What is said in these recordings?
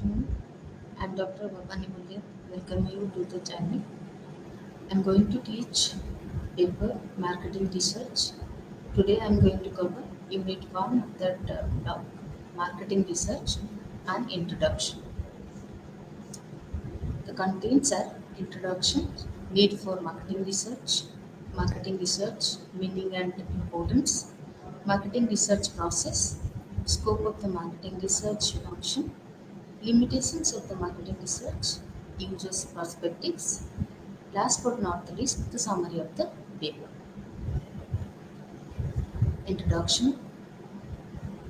I'm Dr. Vadakkenchery. Welcome you to the channel. I'm going to teach paper marketing research. Today I'm going to cover unit 1 of that block, marketing research and introduction. The contents are introduction, need for marketing research, meaning and importance, marketing research process, scope of the marketing research function, limitations of the marketing research, users' perspectives, last but not the least, the summary of the paper. Introduction.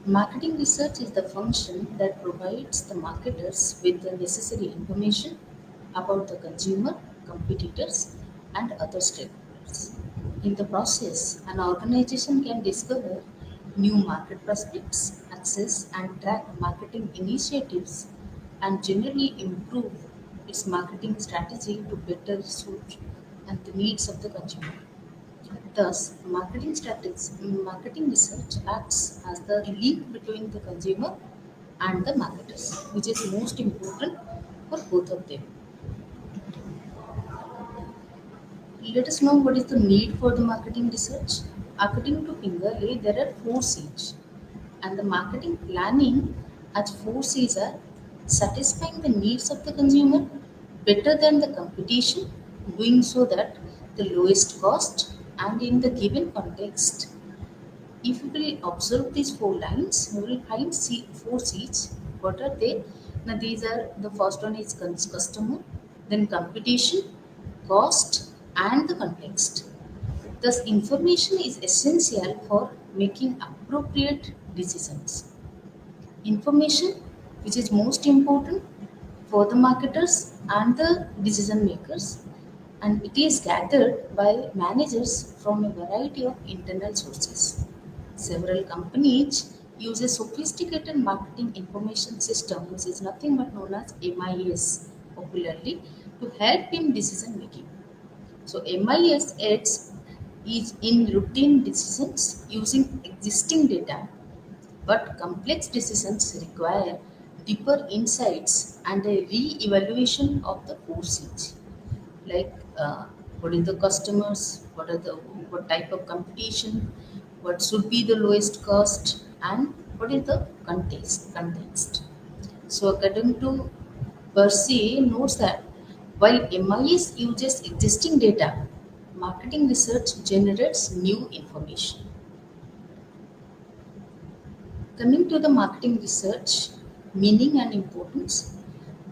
Marketing research is the function that provides the marketers with the necessary information about the consumer, competitors, and other stakeholders. In the process, an organization can discover new market prospects, access and track marketing initiatives, and generally improve its marketing strategy to better suit and the needs of the consumer. Thus, marketing research acts as the link between the consumer and the marketers, which is most important for both of them. Let us know what is the need for the marketing research. According to Pingerley, there are 4 C's, and the marketing planning has 4 C's are satisfying the needs of the consumer better than the competition, doing so that the lowest cost and in the given context. If you will observe these 4 lines, you will find 4 C's. What are they? Now, these are the first one is customer, then competition, cost, and the context. Thus, information is essential for making appropriate decisions. Information, which is most important for the marketers and the decision makers, and it is gathered by managers from a variety of internal sources. Several companies use a sophisticated marketing information system, which is nothing but known as MIS popularly, to help in decision making. So MIS aids is in routine decisions using existing data, but complex decisions require deeper insights and a re-evaluation of the forces, like what is the customers, what type of competition, what should be the lowest cost, and what is the context. So according to Percy notes that while MIS uses existing data, marketing research generates new information. Coming to the marketing research, meaning and importance.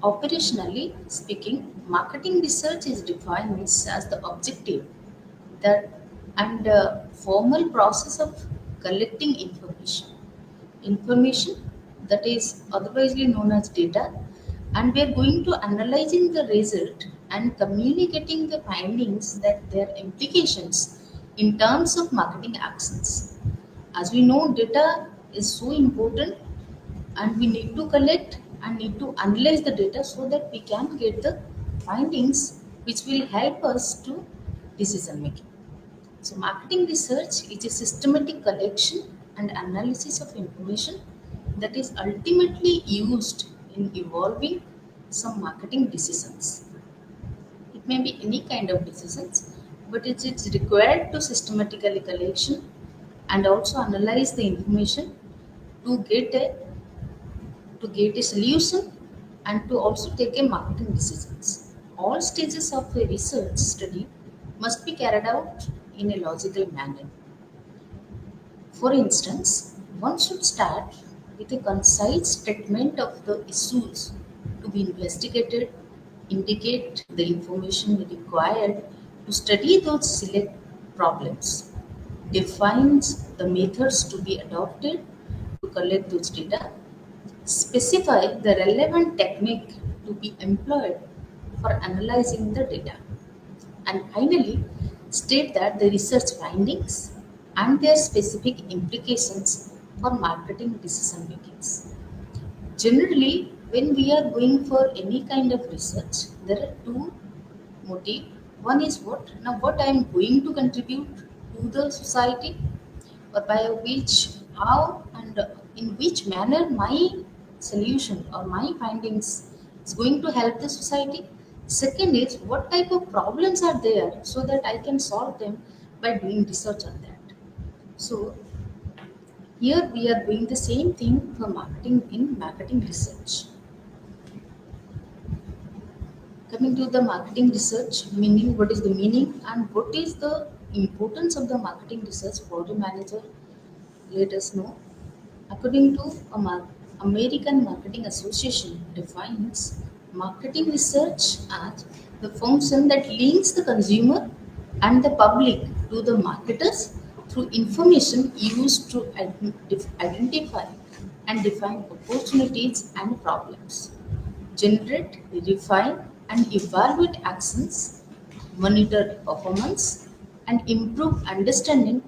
Operationally speaking, marketing research is defined as the objective that and formal process of collecting information that is otherwise known as data, and we are going to analyzing the result and communicating the findings that their implications in terms of marketing actions. As we know, data is so important, and we need to collect and need to analyze the data so that we can get the findings which will help us to decision making. So, marketing research is a systematic collection and analysis of information that is ultimately used in evolving some marketing decisions. It may be any kind of decisions, but it's required to systematically collection and also analyze the information to get a solution and to also take a marketing decisions. All stages of a research study must be carried out in a logical manner. For instance, one should start with a concise statement of the issues to be investigated, indicate the information required to study those select problems, defines the methods to be adopted to collect those data, specify the relevant technique to be employed for analyzing the data, and finally state that the research findings and their specific implications for marketing decision makings. Generally, when we are going for any kind of research, there are two motive. One is what I am going to contribute to the society, or by which, how, and in which manner my solution or my findings is going to help the society? Second is what type of problems are there so that I can solve them by doing research on that. So here we are doing the same thing for marketing in marketing research. Coming to the marketing research, meaning what is the meaning and what is the importance of the marketing research for the manager? Let us know. According to American Marketing Association defines marketing research as the function that links the consumer and the public to the marketers through information used to identify and define opportunities and problems, generate, refine, and evaluate actions, monitor performance, and improve understanding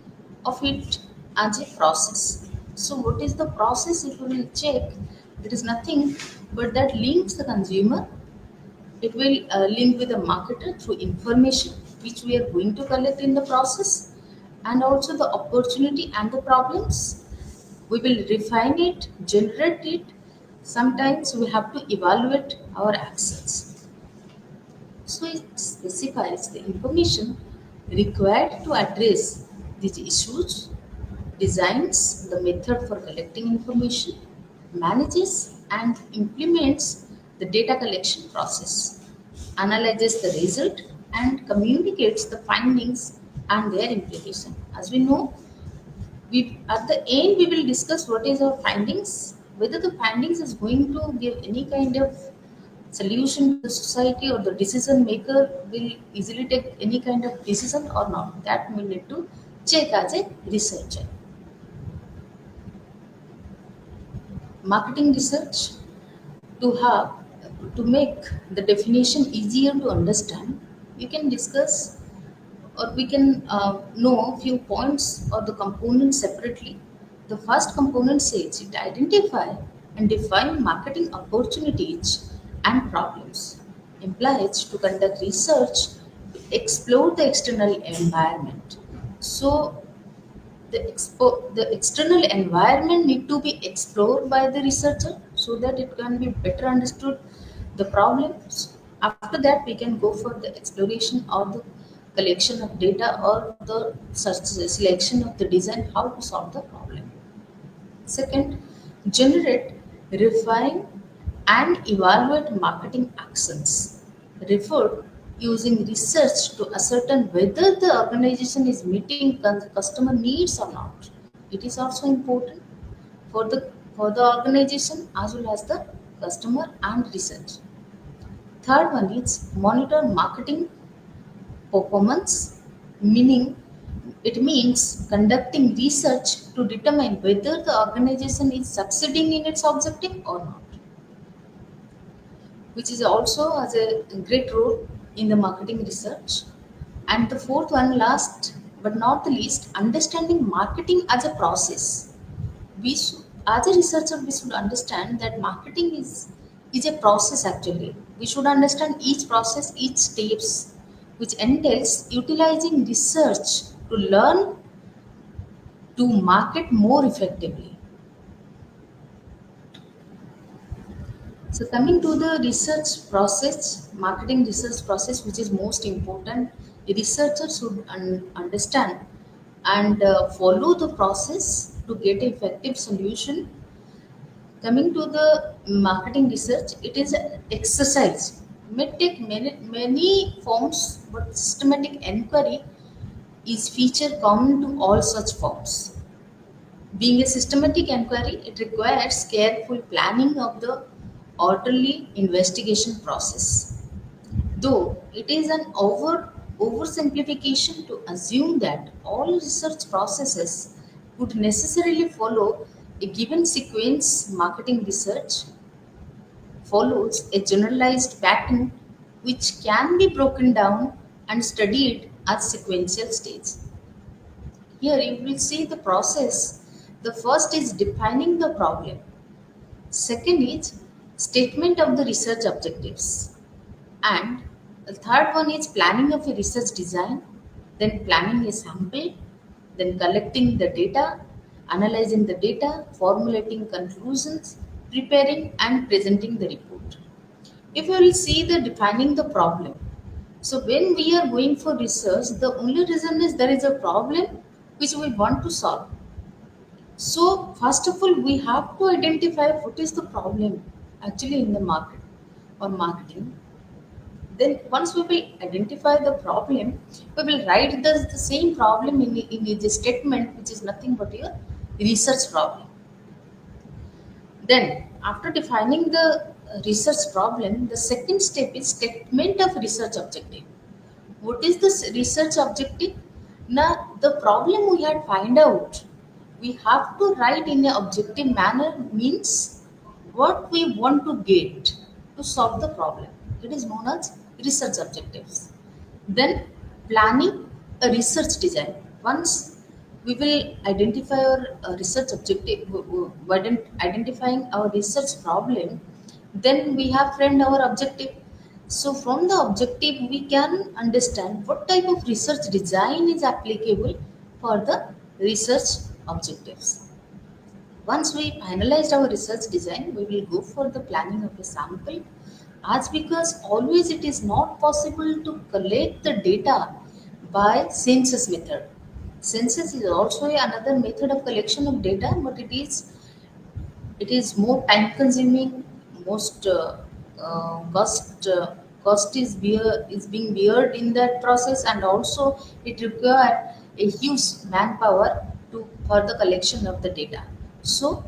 of it as a process. So, what is the process? If you will check, there is nothing but that links the consumer. It will link with the marketer through information which we are going to collect in the process, and also the opportunity and the problems. We will refine it, generate it. Sometimes we have to evaluate our actions. So it specifies the information required to address these issues, designs the method for collecting information, manages and implements the data collection process, analyzes the result, and communicates the findings and their implication. As we know, we at the end we will discuss what is our findings, whether the findings is going to give any kind of solution to the society or the decision maker will easily take any kind of decision or not. That we need to check as a researcher. Marketing research, to have to make the definition easier to understand, we can discuss or we can know few points or the components separately. The first component says it identify and define marketing opportunities and problems. Implies to conduct research to explore the external environment. So the external environment need to be explored by the researcher so that it can be better understood the problems. After that we can go for the exploration or the collection of data or the search selection of the design how to solve the problem. Second, generate, refine, and evaluate marketing actions. Refer using research to ascertain whether the organization is meeting customer needs or not. It is also important for the organization as well as the customer and research. Third one is monitor marketing performance, meaning it means conducting research to determine whether the organization is succeeding in its objective or not, which is also has a great role in the marketing research. And the fourth one, last but not the least, understanding marketing as a process. As a researcher, we should understand that marketing is a process actually. We should understand each process, each steps, which entails utilizing research to learn to market more effectively. So coming to the research process, marketing research process, which is most important, the researcher should understand and follow the process to get effective solution. Coming to the marketing research, it is an exercise. May take many forms, but systematic inquiry is feature common to all such forms. Being a systematic inquiry, it requires careful planning of the orderly investigation process. Though it is an oversimplification to assume that all research processes would necessarily follow a given sequence, marketing research follows a generalized pattern which can be broken down and studied at sequential stages. Here you will see the process. The first is defining the problem. Second is statement of the research objectives. And the third one is planning of a research design, then planning a sample, then collecting the data, analyzing the data, formulating conclusions, preparing and presenting the report. If you will see the defining the problem, so when we are going for research, the only reason is there is a problem which we want to solve. So first of all, we have to identify what is the problem actually in the market or marketing. Then once we will identify the problem, we will write the same problem in the statement, which is nothing but your research problem. Then, after defining the research problem, the second step is statement of research objective. What is this research objective? Now, the problem we had find out, we have to write in an objective manner means what we want to get to solve the problem. It is known as research objectives. Then planning a research design. Once we will identify our research objective, when identifying our research problem, then we have framed our objective. So from the objective, we can understand what type of research design is applicable for the research objectives. Once we finalized our research design, we will go for the planning of a sample. As because always it is not possible to collect the data by census method. Census is also another method of collection of data, but it is more time consuming. Most cost is being beared in that process, and also it require a huge manpower to for the collection of the data. So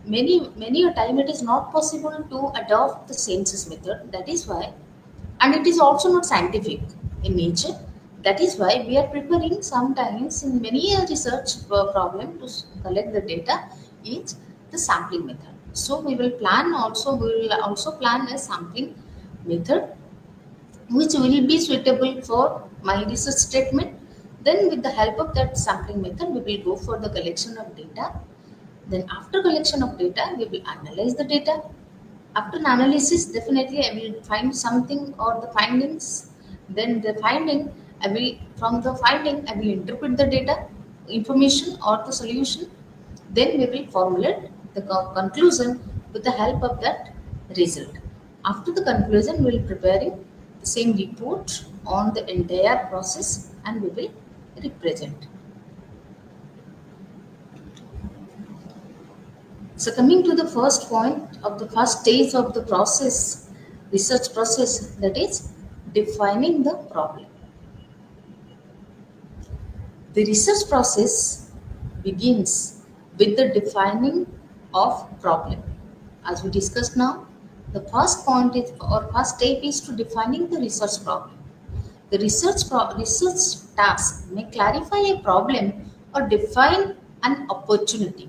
many a time it is not possible to adopt the census method. That is why, and it is also not scientific in nature. That is why we are preparing sometimes in many a research problem to collect the data is the sampling method. So we will also plan a sampling method which will be suitable for my research statement. Then with the help of that sampling method, we will go for the collection of data. Then after collection of data, we will analyze the data. After analysis, definitely I will find something or the findings. Then the finding, from the finding, I will interpret the data, information or the solution. Then we will formulate the conclusion with the help of that result. After the conclusion, we will preparing the same report on the entire process and we will represent. So coming to the first point of the first stage of the process, research process, that is defining the problem. The research process begins with the defining of problem. As we discussed now, the first point is or first step is to defining the research problem. The research task may clarify a problem or define an opportunity.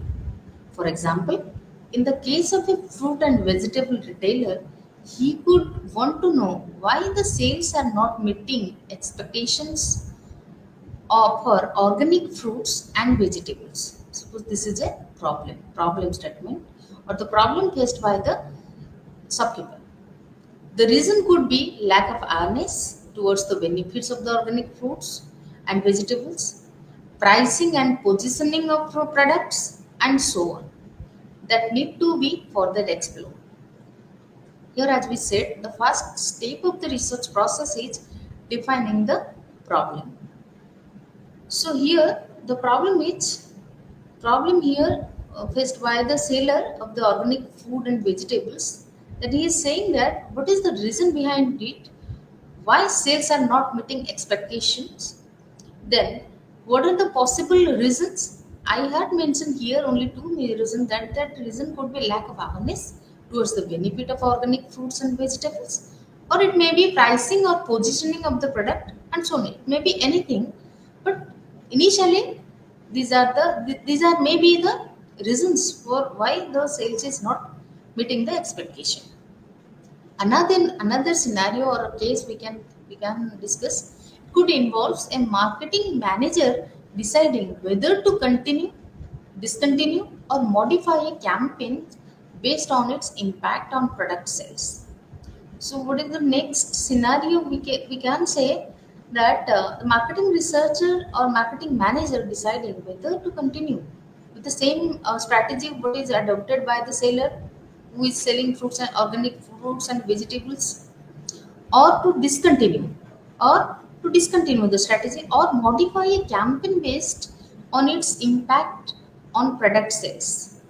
For example, in the case of a fruit and vegetable retailer, he could want to know why the sales are not meeting expectations for organic fruits and vegetables. Suppose this is a problem statement, or the problem faced by the shopkeeper. The reason could be lack of awareness towards the benefits of the organic fruits and vegetables, pricing and positioning of products, and so on, that need to be further explored. Here, as we said, the first step of the research process is defining the problem. So here, the problem here faced by the seller of the organic food and vegetables, that he is saying that what is the reason behind it, why sales are not meeting expectations. Then, what are the possible reasons? I had mentioned here only two major reasons. That reason could be lack of awareness towards the benefit of organic fruits and vegetables, or it may be pricing or positioning of the product, and so on. It may be anything, but initially these are maybe the reasons for why the sales is not meeting the expectation. Another scenario or a case we can discuss could involves a marketing manager deciding whether to continue, discontinue, or modify a campaign based on its impact on product sales. So what is the next scenario? We can say that the marketing researcher or marketing manager deciding whether to continue with the same strategy what is adopted by the seller, who is selling fruits and organic fruits and vegetables, or to discontinue the strategy or modify a campaign based on its impact on product sales.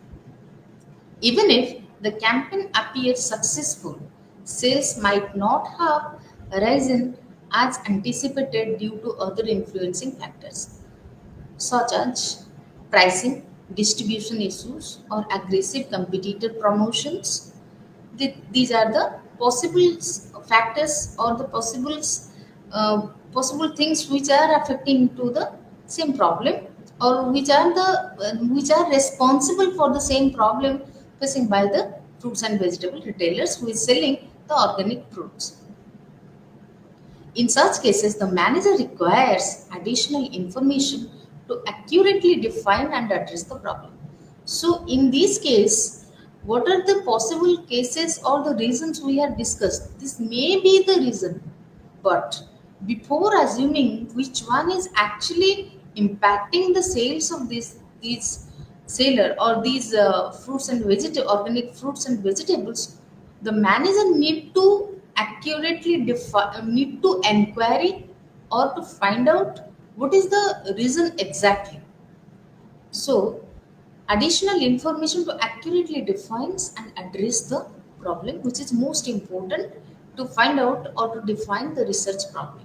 Even if the campaign appears successful, sales might not have risen as anticipated due to other influencing factors such as pricing, distribution issues, or aggressive competitor promotions. These are the possible factors or the possible things which are affecting to the same problem, or which are responsible for the same problem facing by the fruits and vegetable retailers who is selling the organic fruits. In such cases, the manager requires additional information to accurately define and address the problem. So, in this case, what are the possible cases or the reasons we have discussed? This may be the reason, but before assuming which one is actually impacting the sales of these seller or these fruits and vegetable organic fruits and vegetables, the manager need to inquiry or to find out what is the reason exactly. So additional information to accurately defines and address the problem, which is most important to find out or to define the research problem.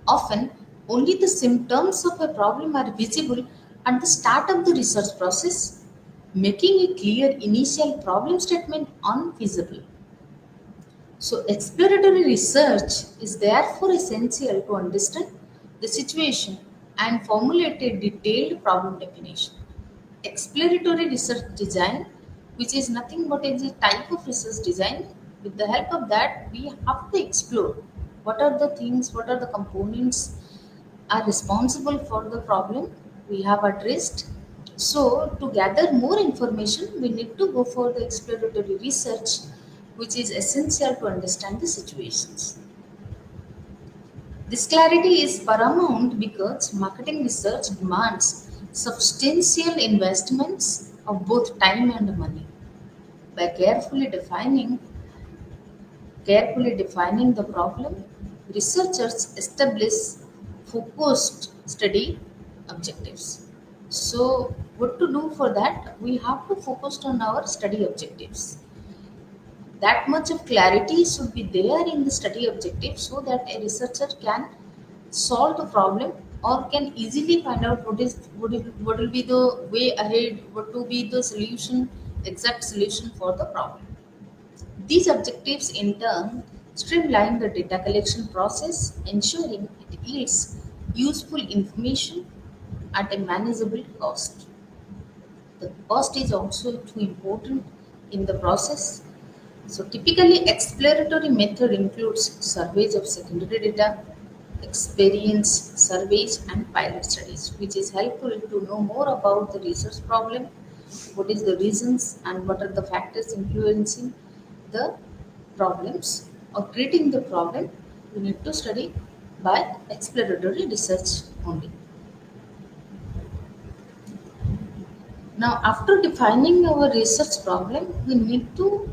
Often, only the symptoms of a problem are visible at the start of the research process, making a clear initial problem statement unfeasible. So, exploratory research is therefore essential to understand the situation and formulate a detailed problem definition. Exploratory research design, which is nothing but is a type of research design. With the help of that, we have to explore what are the things, what are the components are responsible for the problem we have addressed. So, to gather more information, we need to go for the exploratory research, which is essential to understand the situations. This clarity is paramount because marketing research demands substantial investments of both time and money. By carefully defining the problem, researchers establish focused study objectives. So, what to do for that? We have to focus on our study objectives. That much of clarity should be there in the study objective so that a researcher can solve the problem or can easily find out what will be the way ahead, what will be the solution, exact solution for the problem. These objectives in turn streamline the data collection process, ensuring it yields useful information at a manageable cost. The cost is also too important in the process. So typically exploratory method includes surveys of secondary data, experience surveys and pilot studies, which is helpful to know more about the research problem, what is the reasons and what are the factors influencing the problems or creating the problem. We need to study by exploratory research only. Now, after defining our research problem, we need to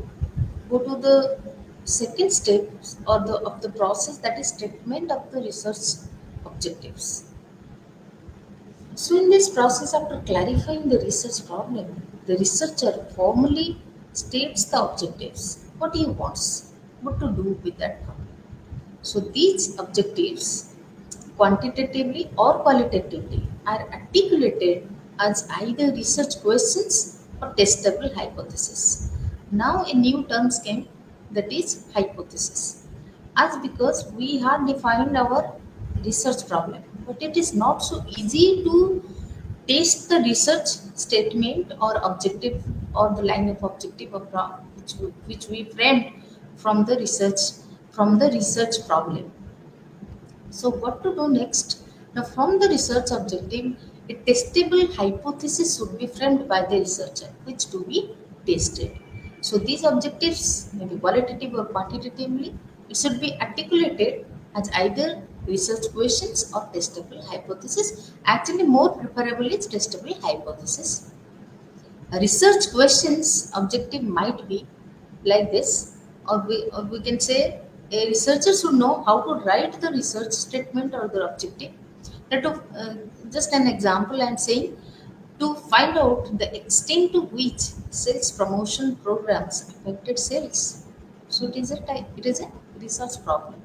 go to the second step or the of the process, that is statement of the research objectives. So, in this process, after clarifying the research problem, the researcher formally states the objectives, what he wants, what to do with that problem. So, these objectives, quantitatively or qualitatively, are articulated as either research questions or testable hypotheses. Now, a new term came, that is hypothesis. As because we have defined our research problem, but it is not so easy to test the research statement or objective or the line of objective of which we framed from the research problem. So what to do next? Now from the research objective, a testable hypothesis should be framed by the researcher, which to be tested. So these objectives may be qualitative or quantitatively. It should be articulated as either research questions or testable hypothesis. Actually, more preferable is testable hypothesis. A research questions objective might be like this, or we can say a researcher should know how to write the research statement or the objective. That of, just an example, I'm saying to find out the extent to which sales promotion programs affected sales. So it is a research problem.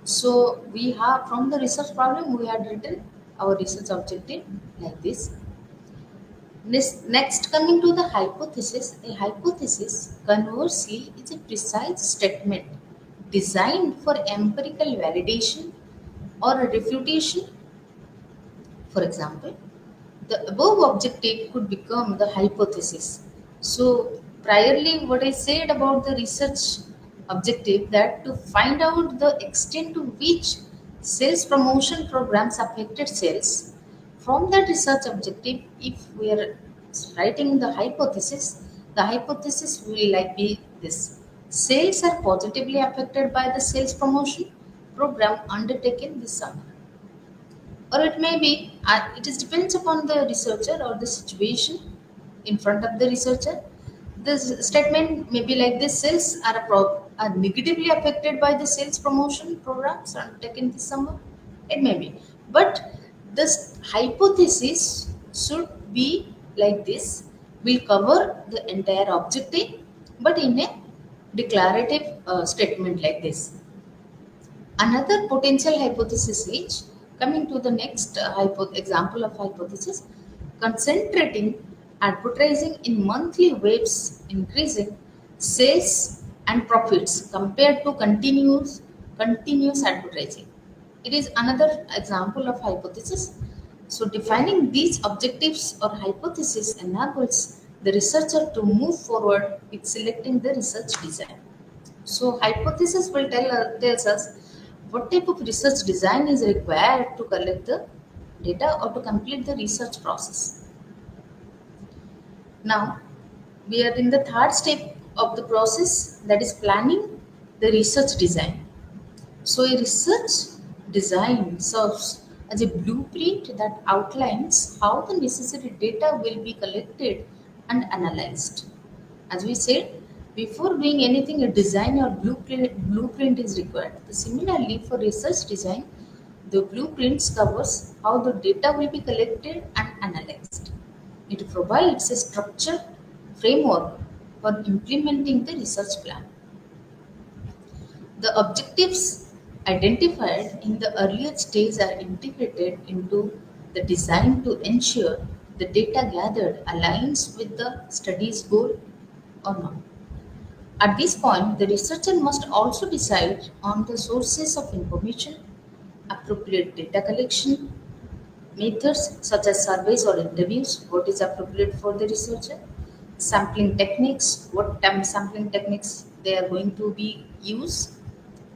So we have from the research problem we had written our research objective like this. Next, coming to the hypothesis, a hypothesis conversely is a precise statement designed for empirical validation or a refutation. For example, the above objective could become the hypothesis. So, priorly, what I said about the research objective that to find out the extent to which sales promotion programs affected sales, from that research objective, if we are writing the hypothesis will like be this: sales are positively affected by the sales promotion program undertaken this summer, or it may be it is depends upon the researcher or the situation in front of the researcher. This statement may be like this: sales are negatively affected by the sales promotion programs undertaken this summer. It may be, but this hypothesis should be like this, will cover the entire objective but in a declarative statement like this. Another potential hypothesis is coming to the next example of hypothesis: concentrating advertising in monthly waves, increasing sales and profits compared to continuous advertising. It is another example of hypothesis. So defining these objectives or hypothesis enables the researcher to move forward with selecting the research design. So hypothesis will tells us what type of research design is required to collect the data or to complete the research process. Now we are in the third step of the process, that is planning the research design. So a research design serves as a blueprint that outlines how the necessary data will be collected and analyzed. As we said, before doing anything, a design or blueprint is required. Similarly, for research design, the blueprints covers how the data will be collected and analyzed. It provides a structured framework for implementing the research plan. The objectives identified in the earlier stage are integrated into the design to ensure the data gathered aligns with the study's goal or not. At this point, the researcher must also decide on the sources of information, appropriate data collection methods such as surveys or interviews, what is appropriate for the researcher, sampling techniques, what sampling techniques they are going to be used,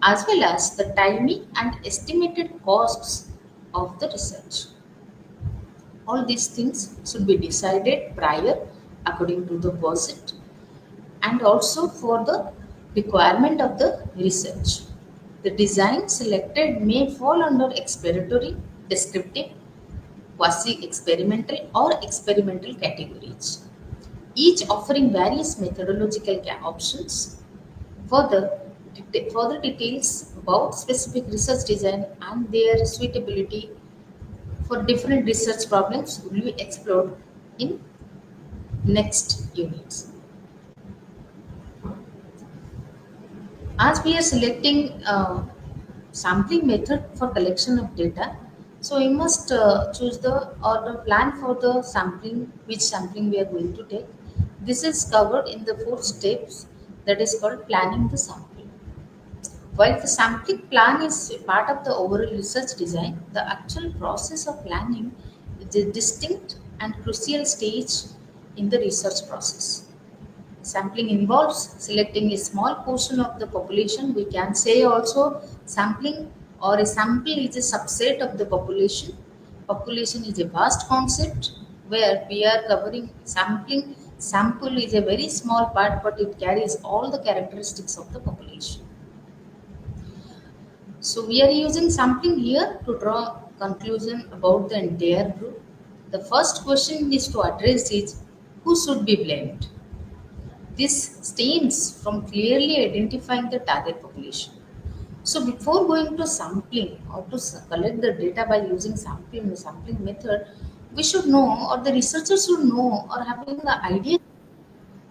as well as the timing and estimated costs of the research. All these things should be decided prior according to the budget and also for the requirement of the research. The design selected may fall under exploratory, descriptive, quasi-experimental or experimental categories, each offering various methodological options. Further, further details about specific research design and their suitability for different research problems will be explored in next units. As we are selecting sampling method for collection of data, so we must choose the or the plan for the sampling, which sampling we are going to take. This is covered in the fourth steps, that is called planning the sample. While the sampling plan is a part of the overall research design, the actual process of planning is a distinct and crucial stage in the research process. Sampling involves selecting a small portion of the population. We can say also sampling or a sample is a subset of the population. Population is a vast concept where we are covering sampling. Sample is a very small part, but it carries all the characteristics of the population. So we are using sampling here to draw conclusion about the entire group. The first question is to address is who should be blamed. This stems from clearly identifying the target population. So before going to sampling or to collect the data by using sampling method, we should know, or the researchers should know or having the idea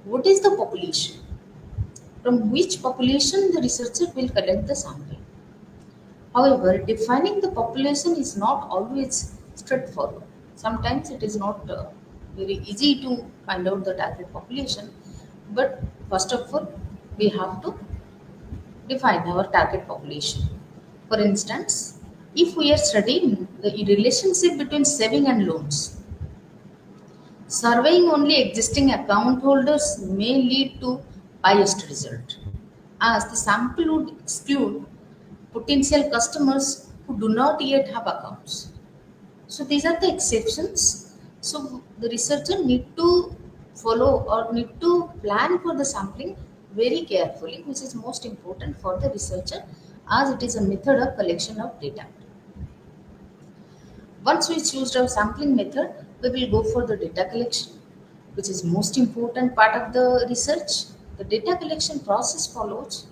what is the population, from which population the researcher will collect the sample. However, defining the population is not always straightforward. Sometimes it is not very easy to find out the target population. But first of all, we have to define our target population. For instance, if we are studying the relationship between saving and loans, surveying only existing account holders may lead to biased result, as the sample would exclude potential customers who do not yet have accounts. So these are the exceptions. So the researcher need to follow or need to plan for the sampling very carefully, which is most important for the researcher as it is a method of collection of data. Once we choose our sampling method, we will go for the data collection, which is most important part of the research. The data collection process follows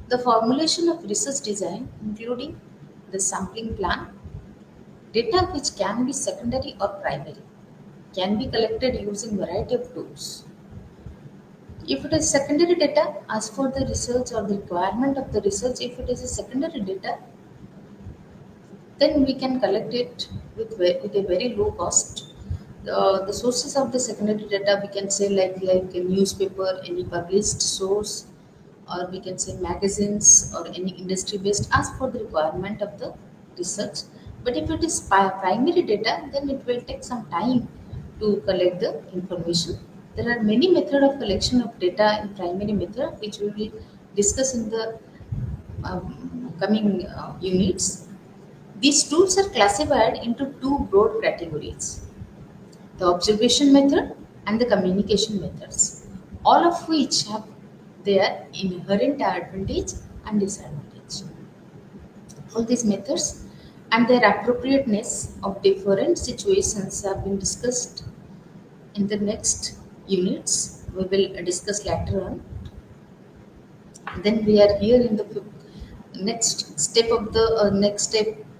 the formulation of research design, including the sampling plan. Data which can be secondary or primary can be collected using variety of tools. If it is secondary data, as for the research or the requirement of the research, if it is a secondary data, then we can collect it with a very low cost. The sources of the secondary data we can say like a newspaper, any published source, or we can say magazines or any industry based as for the requirement of the research. But if it is primary data, then it will take some time to collect the information. There are many methods of collection of data in primary method which we will discuss in the coming units. These tools are classified into two broad categories: the observation method and the communication methods, all of which have their inherent advantage and disadvantage. All these methods and their appropriateness of different situations have been discussed in the next units. We will discuss later on. Then we are here in the next step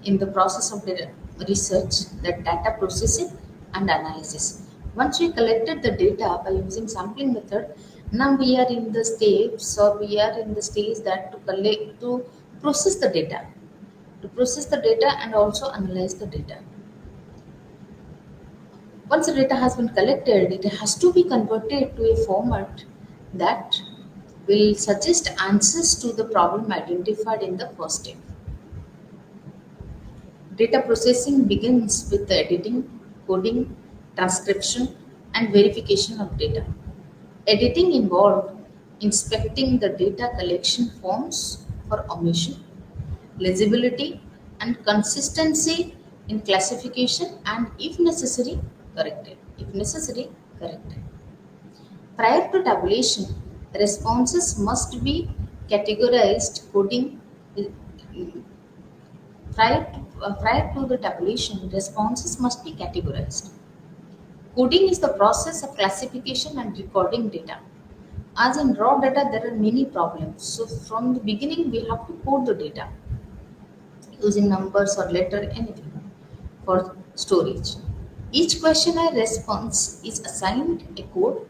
in the process of the research, that data processing and analysis. Once we collected the data by using sampling method, now we are in the steps, or we are in the stage that to process the data, and also analyze the data. Once the data has been collected, it has to be converted to a format that will suggest answers to the problem identified in the first step. Data processing begins with the editing, coding, transcription, and verification of data. Editing involved inspecting the data collection forms for omission, legibility, and consistency in classification, and if necessary, corrected. Prior to tabulation, responses must be categorized. Prior to the tabulation, responses must be categorized. Coding is the process of classification and recording data. As in raw data, there are many problems. So from the beginning, we have to code the data using numbers or letter, anything for storage. Each questionnaire response is assigned a code.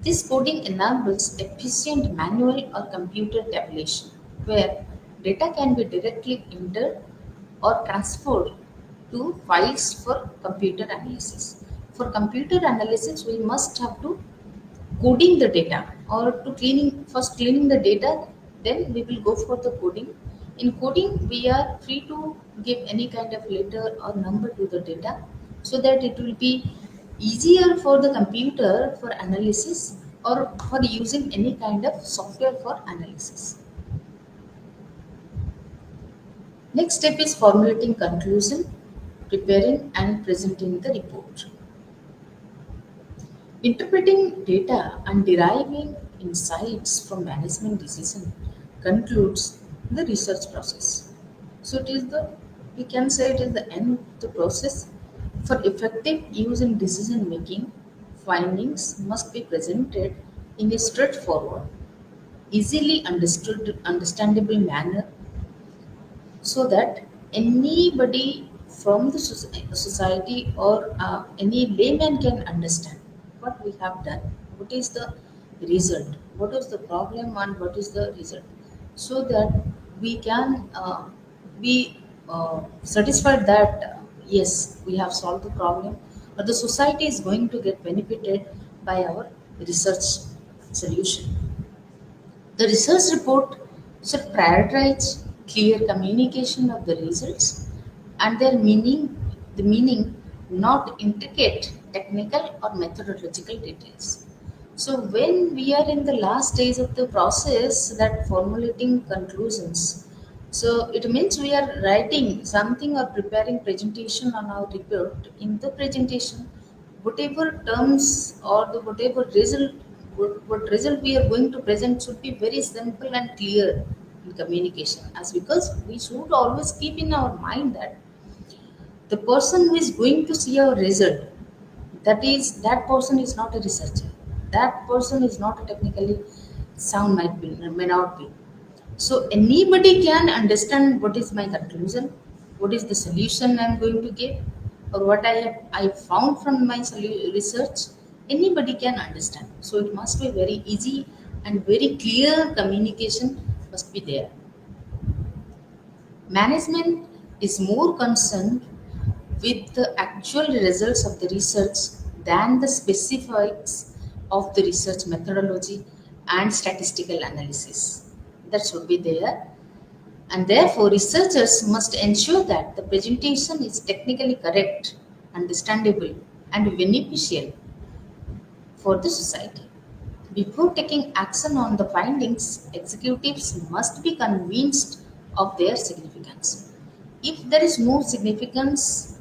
This coding enables efficient manual or computer tabulation, where data can be directly entered or transferred to files for computer analysis. For computer analysis, we must have to coding the data, or to cleaning the data, then we will go for the coding. In coding, we are free to give any kind of letter or number to the data, so that it will be easier for the computer for analysis or for using any kind of software for analysis. Next step is formulating conclusion, preparing and presenting the report. Interpreting data and deriving insights from management decision concludes the research process. So it is the we can say it is the end of the process for effective use in decision making findings must be presented in a straightforward, easily understandable manner so that anybody from the society or any layman can understand what we have done, what is the result, what is the problem, and what is the result, so that we can be satisfied that yes, we have solved the problem, or the society is going to get benefited by our research solution. The research report should prioritize clear communication of the results and their meaning, not intricate technical or methodological details. So when we are in the last stage of the process that formulating conclusions, so it means we are writing something or preparing presentation on our report. In the presentation, whatever terms or the whatever result, what result we are going to present should be very simple and clear in communication. As because we should always keep in our mind that the person who is going to see our result, that person is not a researcher, that person is not a technically sound, might be, may not be. So anybody can understand what is my conclusion, what is the solution I'm going to give, or what I found from my research. Anybody can understand, so it must be very easy and very clear communication must be there. Management is more concerned with the actual results of the research than the specifics of the research methodology and statistical analysis. That should be there. And therefore, researchers must ensure that the presentation is technically correct, understandable, and beneficial for the society. Before taking action on the findings, executives must be convinced of their significance. If there is no significance,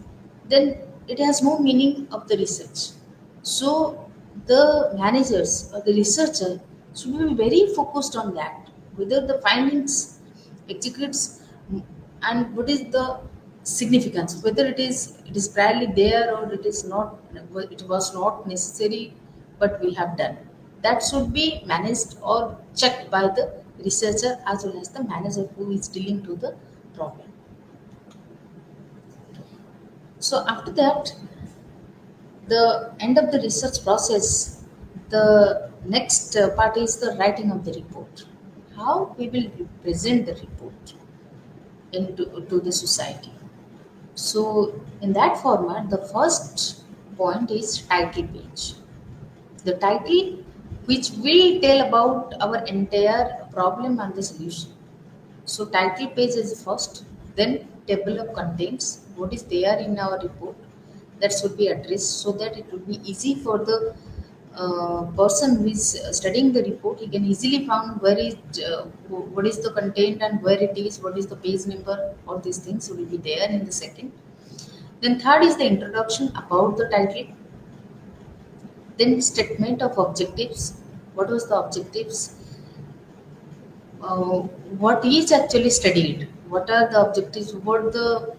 then it has no meaning of the research. So the managers or the researcher should be very focused on that, whether the findings executes and what is the significance, whether it is priorly there or it is not, it was not necessary, but we have done. That should be managed or checked by the researcher as well as the manager who is dealing to the problem. So after that, the end of the research process, the next part is the writing of the report. How we will present the report to the society. So in that format, the first point is title page. The title which will tell about our entire problem and the solution. So title page is first, then table of contents, what is there in our report, that should be addressed so that it will be easy for the person who is studying the report. He can easily find what is the content and where it is, what is the page number, all these things will be there in the second. Then third is the introduction about the title, then statement of objectives. What was the objectives? What is actually studied? What are the objectives? What the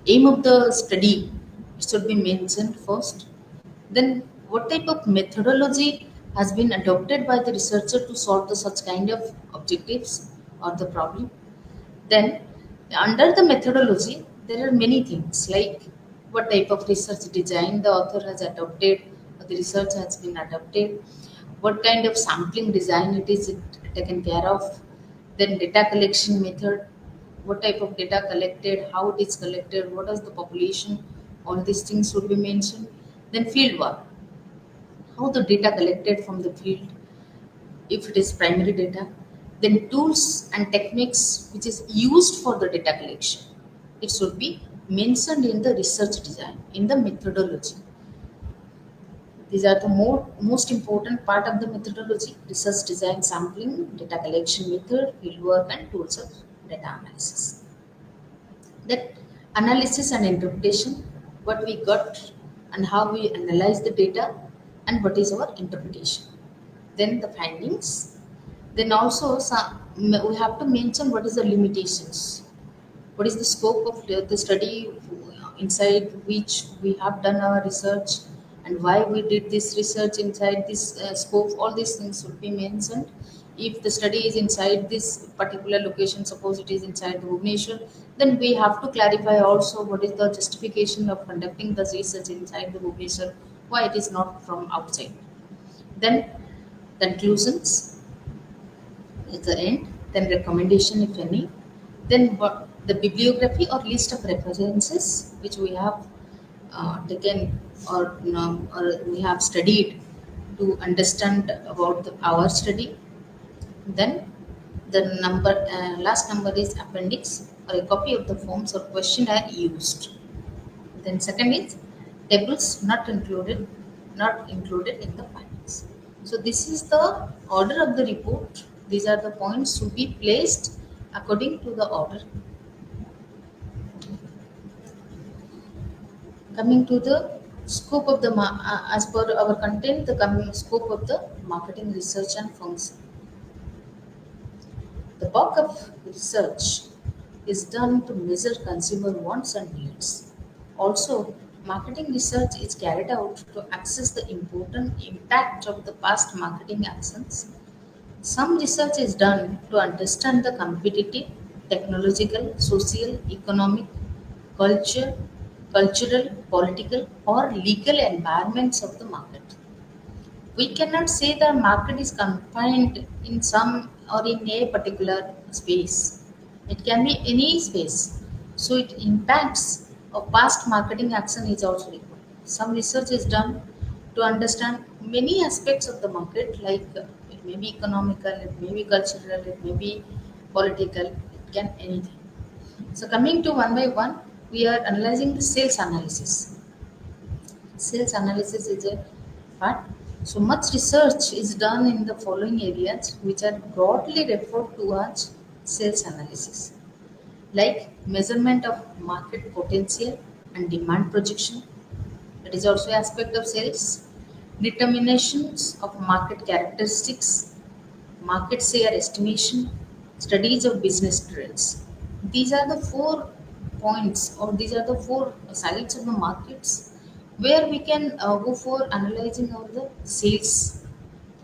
aim of the study? It should be mentioned first. Then what type of methodology has been adopted by the researcher to solve the such kind of objectives or the problem? Then, under the methodology, there are many things like what type of research design the author has adopted, or the research has been adopted, what kind of sampling design it is taken care of, then data collection method, what type of data collected, how it is collected, what is the population, all these things would be mentioned. Then field work, how the data collected from the field, if it is primary data, then tools and techniques which is used for the data collection. It should be mentioned in the research design, in the methodology. These are the most important part of the methodology: research design, sampling, data collection method, fieldwork, and tools of data analysis. That analysis and interpretation, what we got and how we analyze the data, and what is our interpretation. Then the findings. Then also we have to mention what is the limitations, what is the scope of the study inside which we have done our research, and why we did this research inside this scope. All these things will be mentioned. If the study is inside this particular location, suppose it is inside the Bhubaneswar, then we have to clarify also what is the justification of conducting the research inside the Bhubaneswar, why it is not from outside. Then conclusions is the end, then recommendation if any, then what the bibliography or list of references which we have taken or we have studied to understand about our study. Then the last number is appendix or a copy of the forms or questionnaire used. Then second is tables not included in the findings. So this is the order of the report. These are the points to be placed according to the order. Coming to the scope of the as per our content, the scope of the marketing research and function. The bulk of research is done to measure consumer wants and needs. Also, marketing research is carried out to assess the important impact of the past marketing actions. Some research is done to understand the competitive, technological, social, economic, culture, cultural, political, or legal environments of the market. We cannot say the market is confined in some or in a particular space. It can be any space. So it impacts of past marketing action is also required. Some research is done to understand many aspects of the market, like it may be economical, it may be cultural, it may be political, it can anything. So coming to one by one, we are analyzing the sales analysis. Sales analysis is a part. So much research is done in the following areas, which are broadly referred to as sales analysis, like measurement of market potential and demand projection. That is also aspect of sales. Determinations of market characteristics, market share estimation, studies of business trends. These are the 4 points, or these are the 4 sides of the markets where we can go for analyzing of the sales,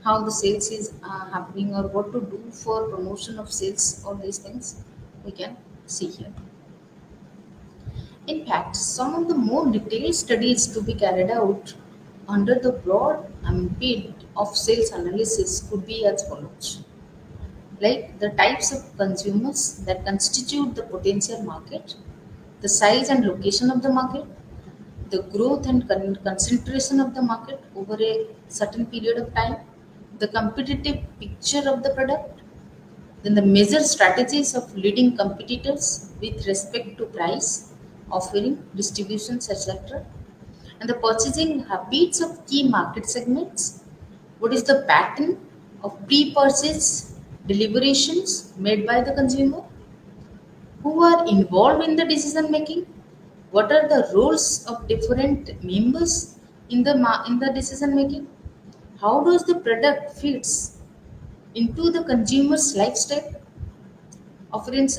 how the sales is happening, or what to do for promotion of sales. All these things we can see here. In fact, some of the more detailed studies to be carried out under the broad ambit of sales analysis could be as follows, like the types of consumers that constitute the potential market, the size and location of the market, the growth and concentration of the market over a certain period of time, the competitive picture of the product, then the measure strategies of leading competitors with respect to price, offering, distributions, etc., and the purchasing habits of key market segments. What is the pattern of pre-purchase deliberations made by the consumer? Who are involved in the decision making? What are the roles of different members in the decision making? How does the product fits into the consumer's lifestyle? Offerings,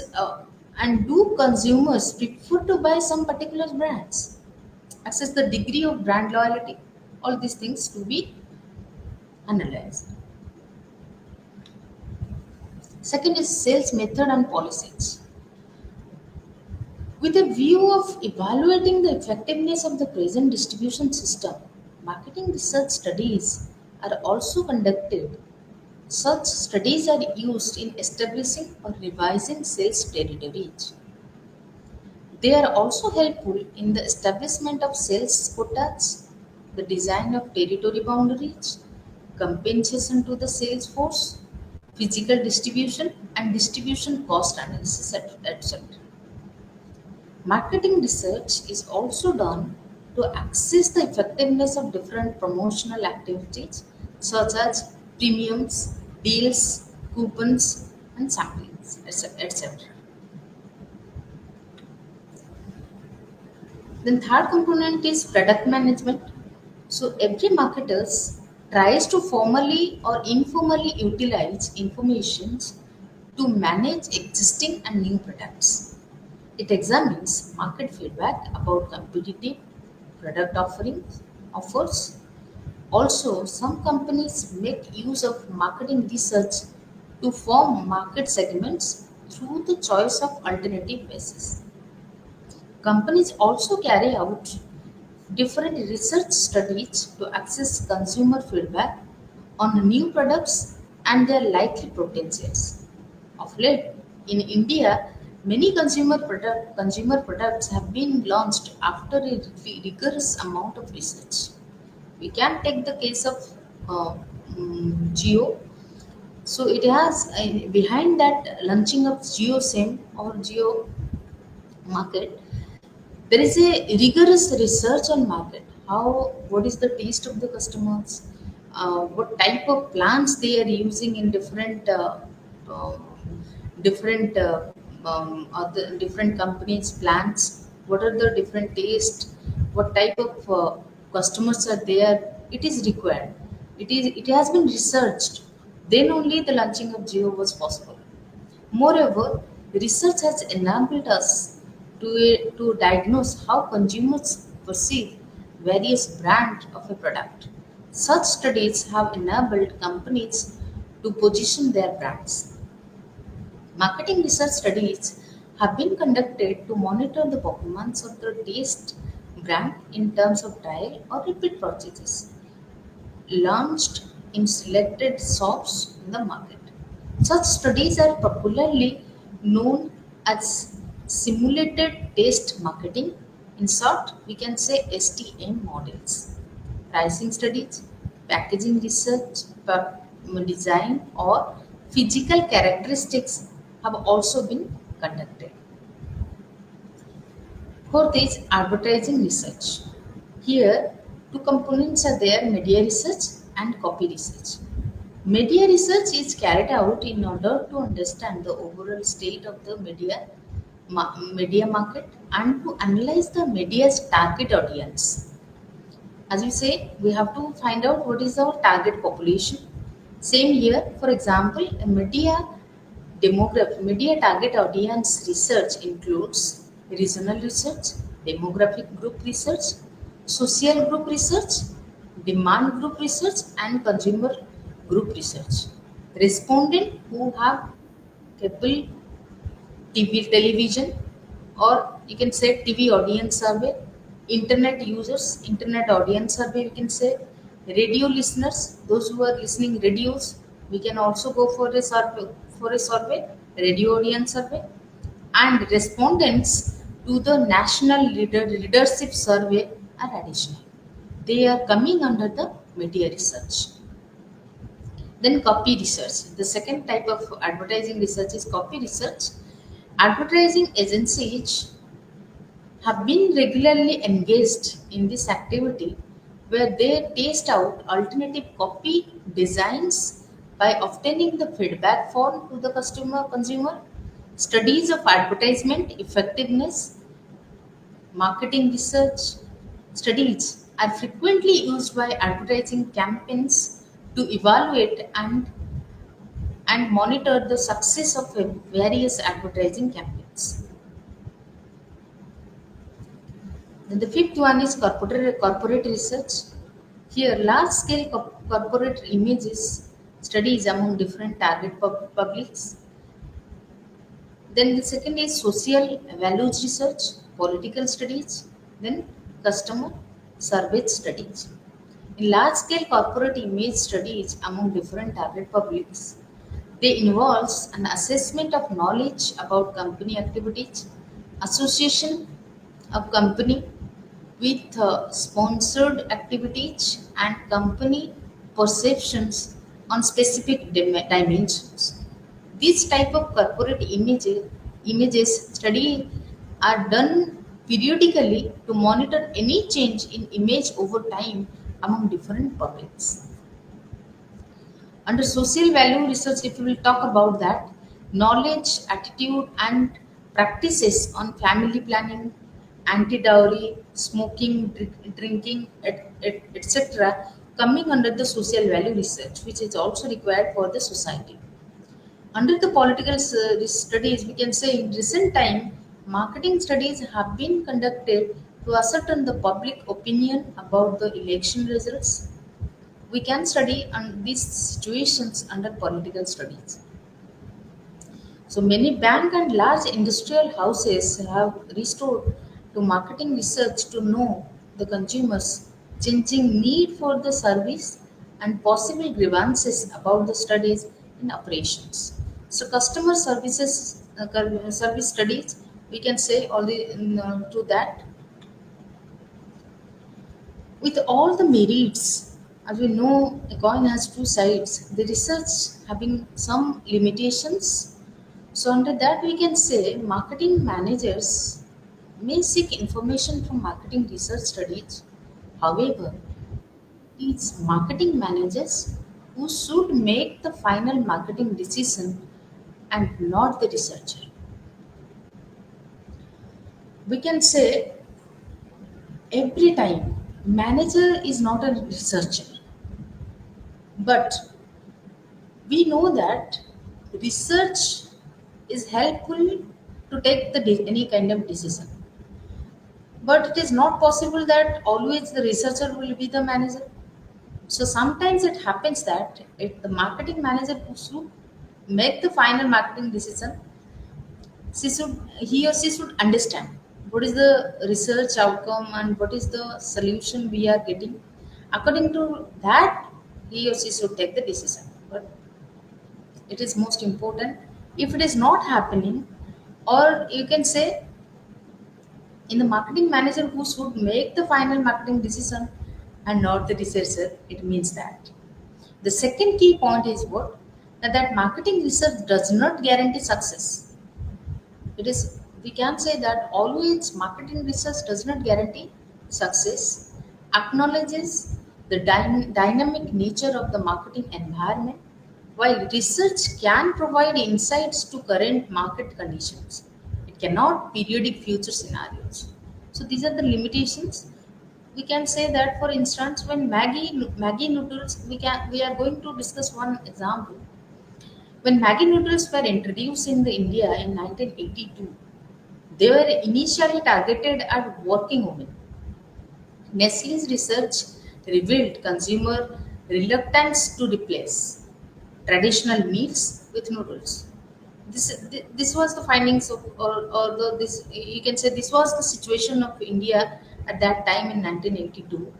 and do consumers prefer to buy some particular brands? Assess the degree of brand loyalty. All these things to be analyzed. Second is sales method and policies. With a view of evaluating the effectiveness of the present distribution system, marketing research studies are also conducted. Such studies are used in establishing or revising sales territories. They are also helpful in the establishment of sales quotas, the design of territory boundaries, compensation to the sales force, physical distribution, and distribution cost analysis, etc. Marketing research is also done to assess the effectiveness of different promotional activities such as premiums, deals, coupons, and samplings, etc. Then third component is product management. So every marketer tries to formally or informally utilize informations to manage existing and new products. It examines market feedback about competitive product offerings, offers. Also, some companies make use of marketing research to form market segments through the choice of alternative bases. Companies also carry out different research studies to access consumer feedback on new products and their likely potentials. Of late, in India, many consumer products have been launched after a rigorous amount of research. We can take the case of uh, Geo. So it has behind that launching of Geo SIM or Geo market, there is a rigorous research on market. How what is the taste of the customers? What type of plants they are using in uh, different other different companies' plants? What are the different taste? What type of customers are there? It is required. It has been researched. Then only the launching of Geo was possible. Moreover, research has enabled us to diagnose how consumers perceive various brands of a product. Such studies have enabled companies to position their brands. Marketing research studies have been conducted to monitor the performance of the taste brand in terms of trial or repeat purchases launched in selected shops in the market. Such studies are popularly known as simulated taste marketing. In short, we can say STM models. Pricing studies, packaging research, design, or physical characteristics have also been conducted. Fourth is advertising research. Here, two components are there, media research and copy research. Media research is carried out in order to understand the overall state of the media market and to analyze the media's target audience. As we say, we have to find out what is our target population. Same here, for example, a media target audience research includes regional research, demographic group research, social group research, demand group research, and consumer group research. Respondent who have cable TV, television, or you can say TV audience survey, internet users, internet audience survey, we can say radio listeners, those who are listening radios, we can also go for a survey, radio audience survey, and respondents to the national leadership survey are additional. They are coming under the media research. Then copy research. The second type of advertising research is copy research. Advertising agencies have been regularly engaged in this activity where they test out alternative copy designs by obtaining the feedback form to the consumer. Studies of advertisement effectiveness, marketing research studies are frequently used by advertising campaigns to evaluate and monitor the success of various advertising campaigns. Then the fifth one is corporate research. Here, large-scale corporate images studies among different target publics. Then the second is social values research, political studies, then customer survey studies. In large-scale corporate image studies among different target publics, they involves an assessment of knowledge about company activities, association of company with sponsored activities and company perceptions on specific dimensions. These type of corporate images study are done periodically to monitor any change in image over time among different publics. Under social value research, if we will talk about that, knowledge, attitude, and practices on family planning, anti dowry, smoking, drinking, etc., coming under the social value research, which is also required for the society. Under the political studies, we can say in recent time, marketing studies have been conducted To ascertain the public opinion about the election results, we can study on these situations under political studies. So many bank and large industrial houses have restored to marketing research to know the consumers' changing need for the service and possible grievances about the studies in operations. So customer services service studies, we can say all the to that. With all the merits, as we know, a coin has two sides. The research having some limitations. So under that, we can say marketing managers may seek information from marketing research studies. However, it's marketing managers who should make the final marketing decision and not the researcher. We can say every time manager is not a researcher, but we know that research is helpful to take any kind of decision, but it is not possible that always the researcher will be the manager. So sometimes it happens that if the marketing manager who should make the final marketing decision, he or she should understand what is the research outcome and what is the solution we are getting. According to that, he or she should take the decision. But it is most important. If it is not happening, or you can say in the marketing manager who should make the final marketing decision and not the researcher, it means that the second key point is what, that marketing research does not guarantee success. It is, we can say that always marketing research does not guarantee success, acknowledges the dynamic nature of the marketing environment, while research can provide insights to current market conditions. It cannot periodic future scenarios. So these are the limitations. We can say that, for instance, when Maggie noodles, we are going to discuss one example. When Maggie noodles were introduced in the India in 1982, they were initially targeted at working women. Nestle's research revealed consumer reluctance to replace traditional meals with noodles. This was the findings of, or this, you can say this was the situation of India at that time in 1982,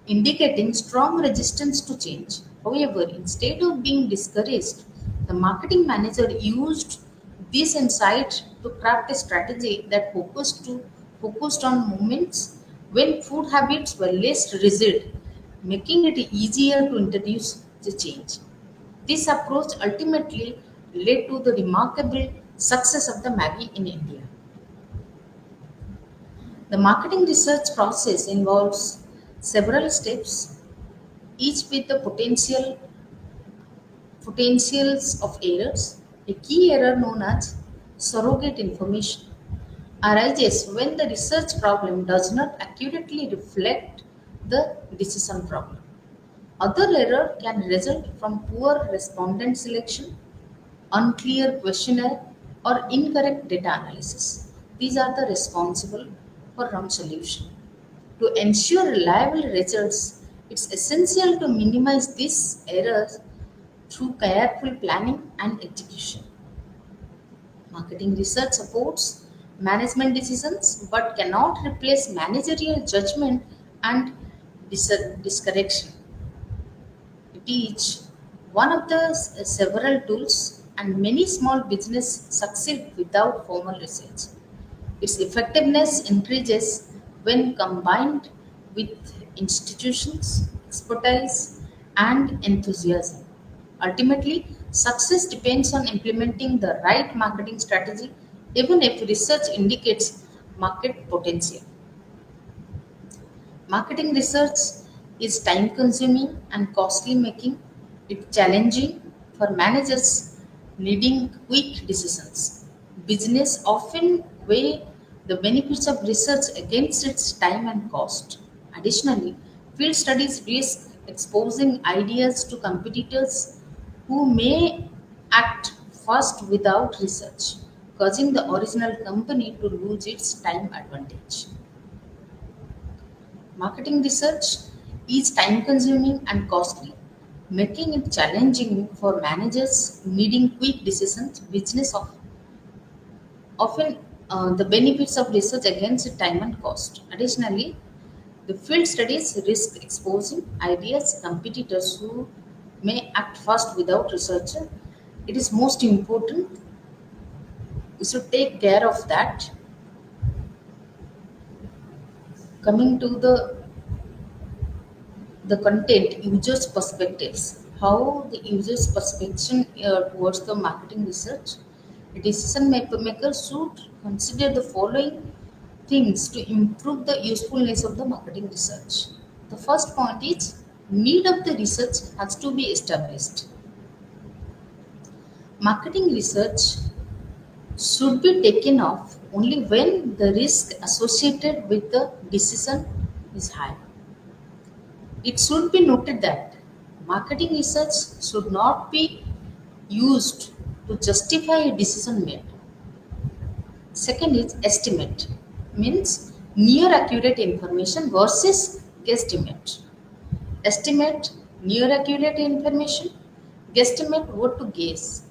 indicating strong resistance to change. However, instead of being discouraged, the marketing manager used this insight to craft a strategy that focused on moments when food habits were less rigid, making it easier to introduce the change. This approach ultimately led to the remarkable success of the Maggie in India. The marketing research process involves several steps, each with the potentials of errors. A key error known as surrogate information arises when the research problem does not accurately reflect the decision problem. Other error can result from poor respondent selection, unclear questionnaire, or incorrect data analysis. These are the responsible for wrong solution. To ensure reliable results, it's essential to minimize these errors through careful planning and execution. Marketing research supports management decisions but cannot replace managerial judgment and discorrection. It is one of the several tools, and many small business succeed without formal research. Its effectiveness increases when combined with institutions, expertise, and enthusiasm. Ultimately, success depends on implementing the right marketing strategy, even if research indicates market potential. Marketing research is time consuming and costly, making it challenging for managers needing quick decisions. Business often weigh the benefits of research against its time and cost. Additionally, field studies risk exposing ideas to competitors who may act fast without research, causing the original company to lose its time advantage. Marketing research is time consuming and costly, making it challenging for managers needing quick decisions. Often the benefits of research against time and cost. Additionally, the field studies risk exposing ideas competitors who may act fast without research. It is most important we should take care of that. Coming to the content users perspectives, how the users perception towards the marketing research. A maker should consider the following things to improve the usefulness of the marketing research. The first point is need of the research has to be established. Marketing research should be taken off only when the risk associated with the decision is high. It should be noted that marketing research should not be used to justify a decision made. Second is estimate, means near accurate information versus guesstimate. Estimate near accurate information, guesstimate what to guess.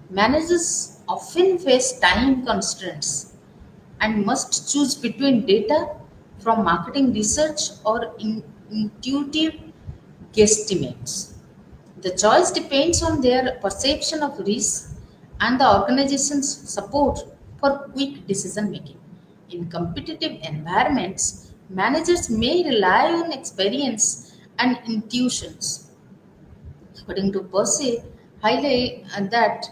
Managers often face time constraints and must choose between data from marketing research or intuitive guesstimates. The choice depends on their perception of risk and the organization's support for quick decision making. In competitive environments, managers may rely on experience and intuitions. According to Percy, highlight that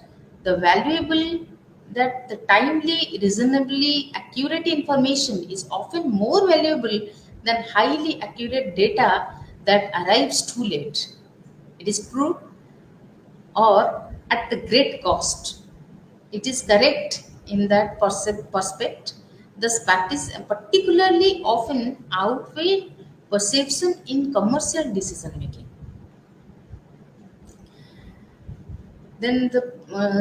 the valuable that the timely, reasonably accurate information is often more valuable than highly accurate data that arrives too late. It is true or at the great cost. It is correct in that perspective. Thus, practice particularly often outweigh perception in commercial decision making. Then the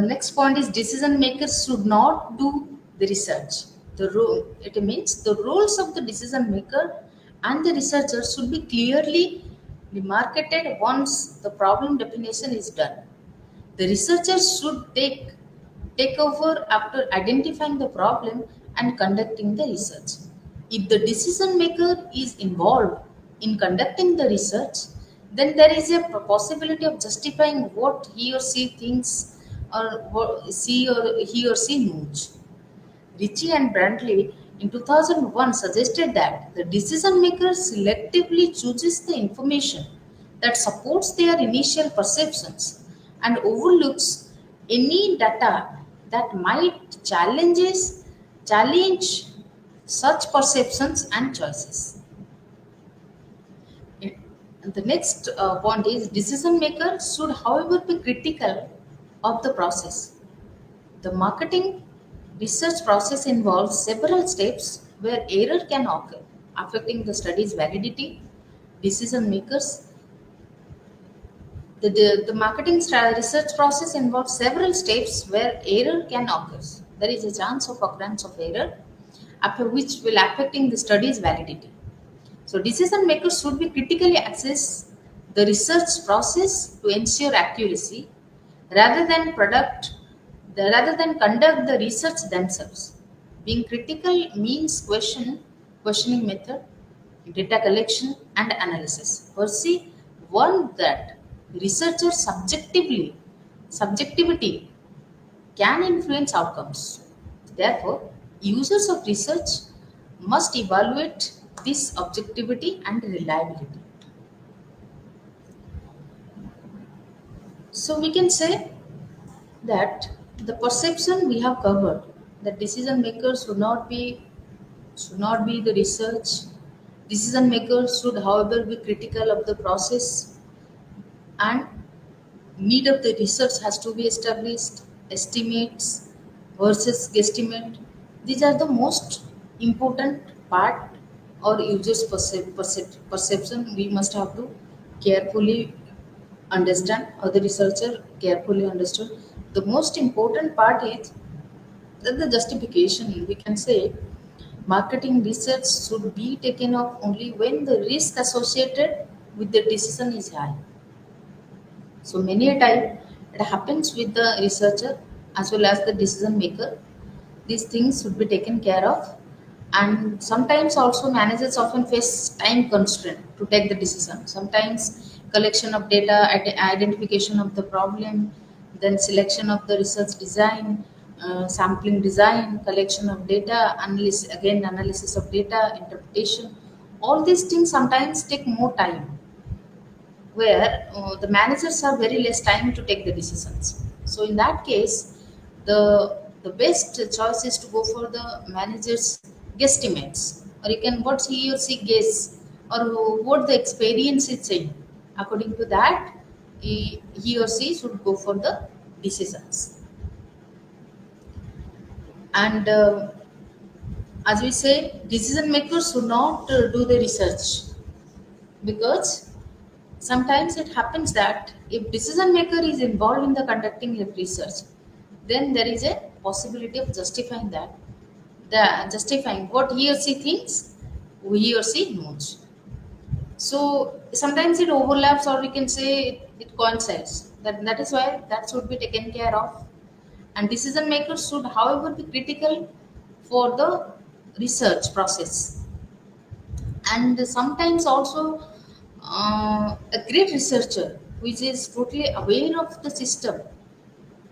next point is decision makers should not do the research. The role it means the roles of the decision maker and the researcher should be clearly demarcated once the problem definition is done. The researcher should take over after identifying the problem and conducting the research. If the decision maker is involved in conducting the research, then there is a possibility of justifying what he or she thinks or what he or she knows. Ritchie and Brantley in 2001 suggested that the decision maker selectively chooses the information that supports their initial perceptions and overlooks any data that might challenge such perceptions and choices. The next point is decision maker should, however, be critical of the process. The marketing research process involves several steps where error can occur, affecting the study's validity. Decision makers, the marketing research process involves several steps where error can occur. There is a chance of occurrence of error, after which will affecting the study's validity. So decision makers should be critically assess the research process to ensure accuracy rather than rather than conduct the research themselves. Being critical means questioning method, data collection and analysis. Percy warned that researchers subjectivity can influence outcomes. Therefore, users of research must evaluate this objectivity and reliability. So we can say that the perception we have covered, that decision makers should not be the research. Decision makers should, however, be critical of the process, and need of the research has to be established. Estimates versus guesstimate. These are the most important part or users perception we must have to carefully understand, or the researcher carefully understood. The most important part is that the justification, we can say Marketing research should be taken up only when the risk associated with the decision is high. So many a time it happens with the researcher as well as the decision maker. These things should be taken care of. And sometimes also managers often face time constraint to take the decision. Sometimes collection of data, identification of the problem, then selection of the research design, sampling design, collection of data, analysis, again analysis of data, interpretation. All these things sometimes take more time, where the managers have very less time to take the decisions. So in that case, the best choice is to go for the manager's guesstimates, or you can what he or she guess, or what the experience is saying. According to that, he or she should go for the decisions. And as we say, decision makers should not do the research, because sometimes it happens that if decision maker is involved in the conducting of research, then there is a possibility of justifying that, the justifying what he or she thinks, he or she knows. So sometimes it overlaps, or we can say it coincides. That is why that should be taken care of. And decision makers should, however, be critical for the research process. And sometimes also a great researcher which is totally aware of the system,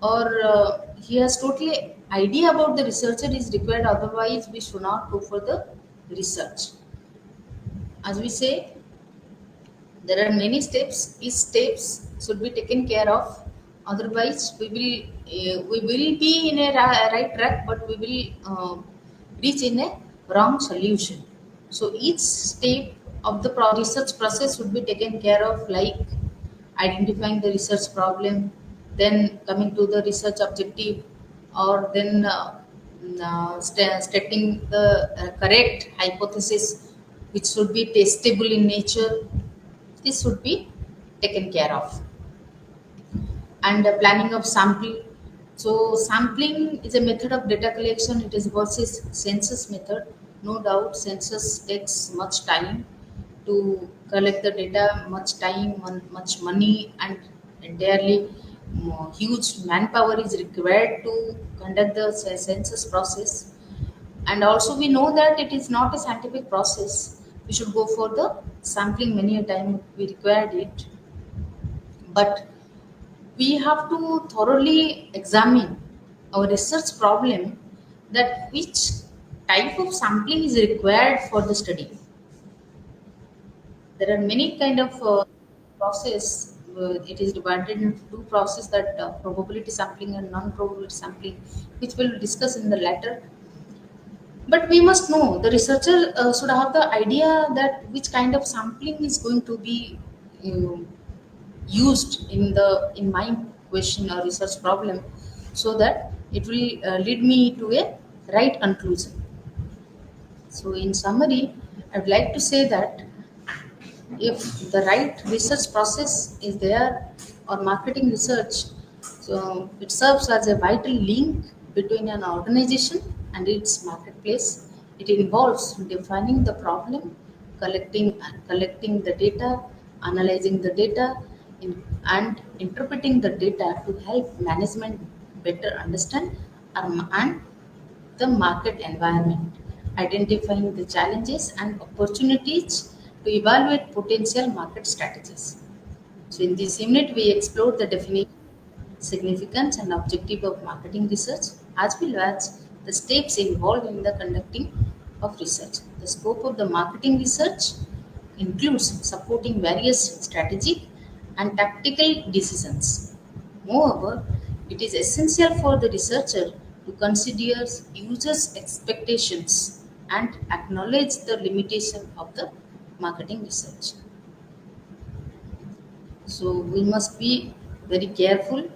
or he has totally idea about the researcher is required, otherwise we should not go for the research. As we say, there are many steps, each steps should be taken care of, otherwise we will be in a right track, but we will reach in a wrong solution. So each step of the research process should be taken care of, like identifying the research problem, then coming to the research objective, or then stating the correct hypothesis which should be testable in nature. This should be taken care of. And planning of sampling. So sampling is a method of data collection. It is versus census method. No doubt census takes much time to collect the data, much time, much money, and entirely huge manpower is required to conduct the census process. And also we know that it is not a scientific process. We should go for the sampling many a time we required it, but we have to thoroughly examine our research problem, that which type of sampling is required for the study. There are many kind of process. It is divided into two process, that probability sampling and non-probability sampling, which we'll discuss in the latter. But we must know, the researcher should have the idea that which kind of sampling is going to be um, used in my question or research problem, so that it will lead me to a right conclusion. So in summary, I would like to say that if the right research process is there, or marketing research, so it serves as a vital link between an organization and its marketplace. It involves defining the problem, collecting the data, analyzing the data, and interpreting the data to help management better understand and the market environment, identifying the challenges and opportunities to evaluate potential market strategies. So, in this unit, we explored the definition, significance, and objective of marketing research, as well as the steps involved in the conducting of research. The scope of the marketing research includes supporting various strategic and tactical decisions. Moreover, it is essential for the researcher to consider users' expectations and acknowledge the limitation of the marketing research. So we must be very careful,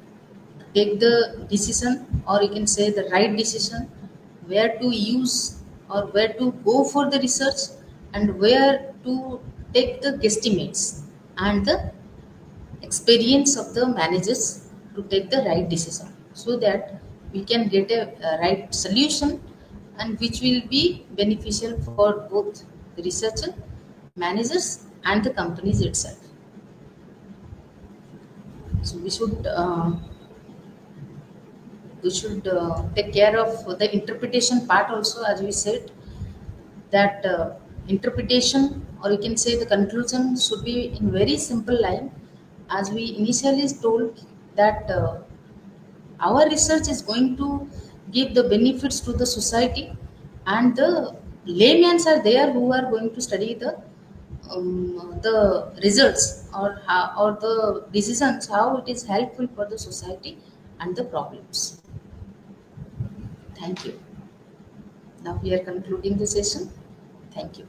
take the decision, or you can say the right decision, where to use or where to go for the research, and where to take the guesstimates and the experience of the managers to take the right decision, so that we can get a right solution and which will be beneficial for both the researcher, managers, and the companies itself. So we should take care of the interpretation part also, as we said that interpretation, or you can say the conclusion, should be in very simple line, as we initially told that our research is going to give the benefits to the society, and the laymen are there who are going to study the results, or the decisions, how it is helpful for the society and the problems. Thank you. Now we are concluding the session. Thank you.